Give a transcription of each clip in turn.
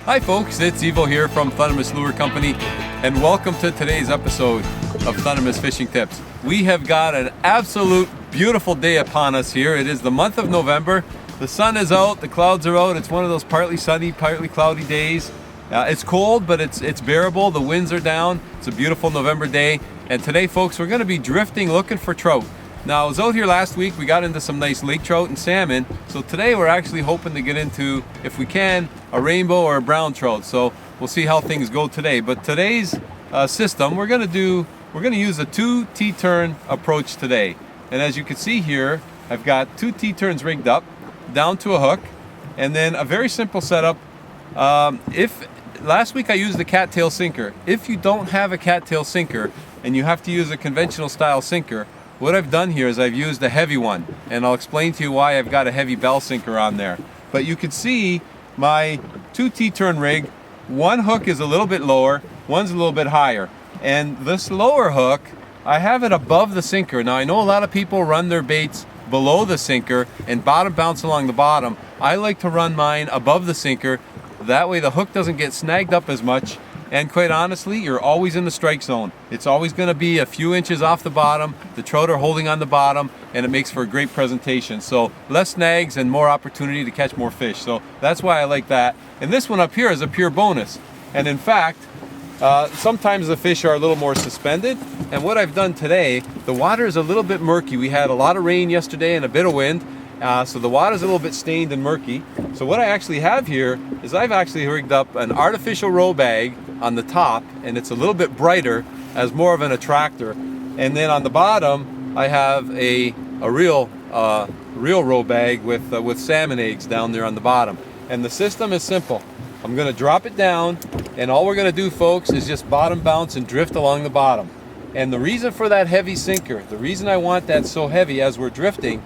Hi folks, it's Evo here from Thundermist Lure Company, and welcome to today's episode of Thundermist Fishing Tips. We have got an absolute beautiful day upon us here. It is the month of November. The sun is out, the clouds are out. It's one of those partly sunny, partly cloudy days. It's cold, but it's bearable. The winds are down. It's a beautiful November day. And today, folks, we're going to be drifting looking for trout. Now, I was out here last week. We got into some nice lake trout and salmon. So today we're actually hoping to get into, if we can, a rainbow or a brown trout. So we'll see how things go today. But today's system, we're going to use a 2 T-turn approach today. And as you can see here, I've got 2 T-turns rigged up down to a hook, and then a very simple setup. Last week I used the cattail sinker. If you don't have a cattail sinker and you have to use a conventional style sinker, what I've done here is I've used a heavy one, and I'll explain to you why I've got a heavy bell sinker on there. But you can see my 2 T-turn rig, one hook is a little bit lower, one's a little bit higher. And this lower hook, I have it above the sinker. Now I know a lot of people run their baits below the sinker and bottom bounce along the bottom. I like to run mine above the sinker. That way the hook doesn't get snagged up as much. And quite honestly, you're always in the strike zone. It's always going to be a few inches off the bottom. The trout are holding on the bottom, and it makes for a great presentation. So less snags and more opportunity to catch more fish. So that's why I like that. And this one up here is a pure bonus. And in fact, sometimes the fish are a little more suspended. And what I've done today, the water is a little bit murky. We had a lot of rain yesterday and a bit of wind. So the water's a little bit stained and murky. So what I actually have here is I've actually rigged up an artificial roe bag on the top, and it's a little bit brighter as more of an attractor. And then on the bottom, I have a real roe bag with salmon eggs down there on the bottom. And the system is simple. I'm going to drop it down, and all we're going to do, folks, is just bottom bounce and drift along the bottom. And the reason for that heavy sinker, the reason I want that so heavy as we're drifting,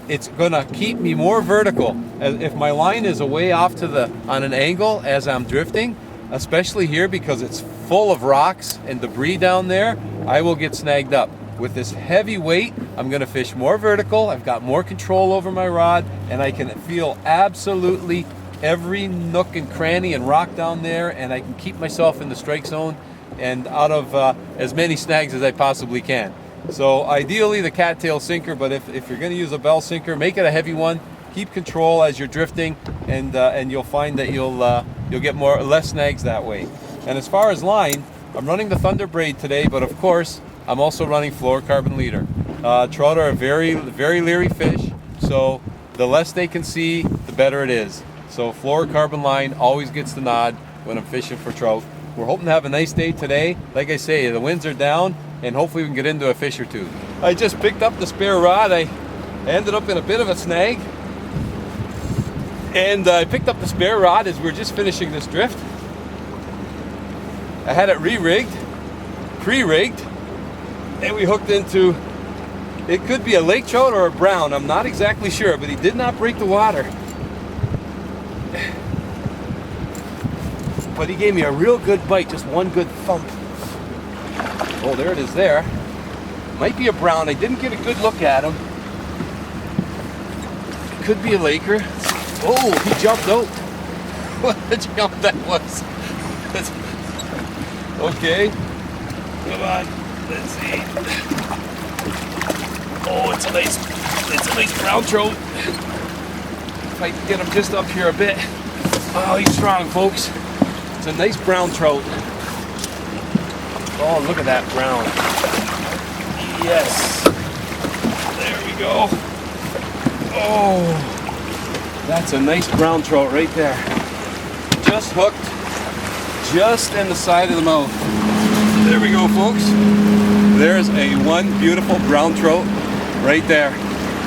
it's going to keep me more vertical. If my line is away off on an angle as I'm drifting, especially here because it's full of rocks and debris down there, I will get snagged up. With this heavy weight, I'm going to fish more vertical. I've got more control over my rod, and I can feel absolutely every nook and cranny and rock down there, and I can keep myself in the strike zone and out of as many snags as I possibly can. So ideally the cattail sinker, but if you're going to use a bell sinker, make it a heavy one. Keep control as you're drifting, and you'll find that you'll get less snags that way. And as far as line, I'm running the Thunder Braid today, but of course I'm also running fluorocarbon leader. Trout are a very, very leery fish, so the less they can see, the better it is. So fluorocarbon line always gets the nod when I'm fishing for trout. We're hoping to have a nice day today. Like I say, the winds are down, and hopefully we can get into a fish or two. I just picked up the spare rod. I ended up in a bit of a snag. And I picked up the spare rod as we were just finishing this drift. I had it re-rigged, pre-rigged, and we hooked into, it could be a lake trout or a brown, I'm not exactly sure, but he did not break the water. But he gave me a real good bite, just one good thump. Oh, there it is there. Might be a brown. I didn't get a good look at him. Could be a laker. Oh, he jumped out. What a jump that was. Okay. Come on. Let's see. Oh, it's a nice brown trout. If I can get him just up here a bit. Oh, he's strong, folks. It's a nice brown trout. Oh, look at that brown. Yes. There we go. Oh. That's a nice brown trout right there. Just hooked, just in the side of the mouth. There we go, folks. There's one beautiful brown trout right there.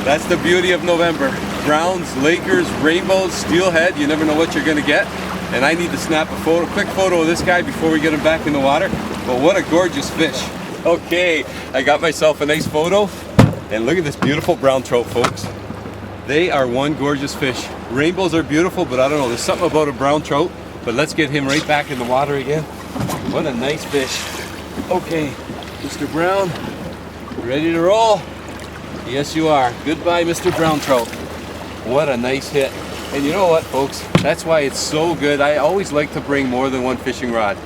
That's the beauty of November. Browns, Lakers, rainbows, steelhead, you never know what you're gonna get. And I need to snap a quick photo of this guy before we get him back in the water. But what a gorgeous fish. Okay, I got myself a nice photo. And look at this beautiful brown trout, folks. They are one gorgeous fish. Rainbows are beautiful, but I don't know, there's something about a brown trout. But let's get him right back in the water again. What a nice fish. Okay, Mr. Brown, ready to roll? Yes, you are. Goodbye, Mr. Brown Trout. What a nice hit. And you know what, folks? That's why it's so good. I always like to bring more than one fishing rod.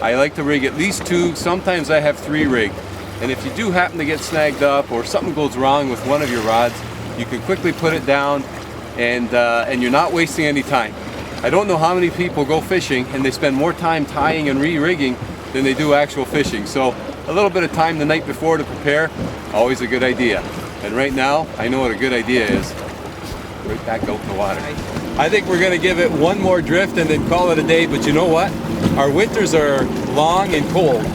I like to rig at least 2. Sometimes I have 3 rigged. And if you do happen to get snagged up or something goes wrong with one of your rods, you can quickly put it down and you're not wasting any time. I don't know how many people go fishing and they spend more time tying and re-rigging than they do actual fishing. So a little bit of time the night before to prepare, always a good idea. And right now, I know what a good idea is. Right back out in the water. I think we're going to give it one more drift and then call it a day, but you know what? Our winters are long and cold,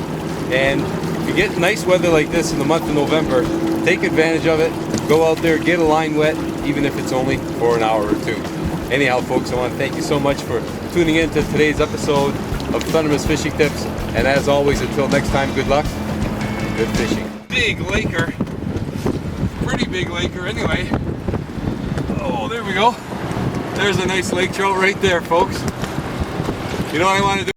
and if you get nice weather like this in the month of November, take advantage of it, go out there, get a line wet, even if it's only for an hour or 2. Anyhow, folks, I want to thank you so much for tuning in to today's episode of Thundermist Fishing Tips, and as always, until next time, good luck, good fishing. Big laker, pretty big laker anyway. Oh, there we go. There's a nice lake trout right there, folks. You know what I want to do?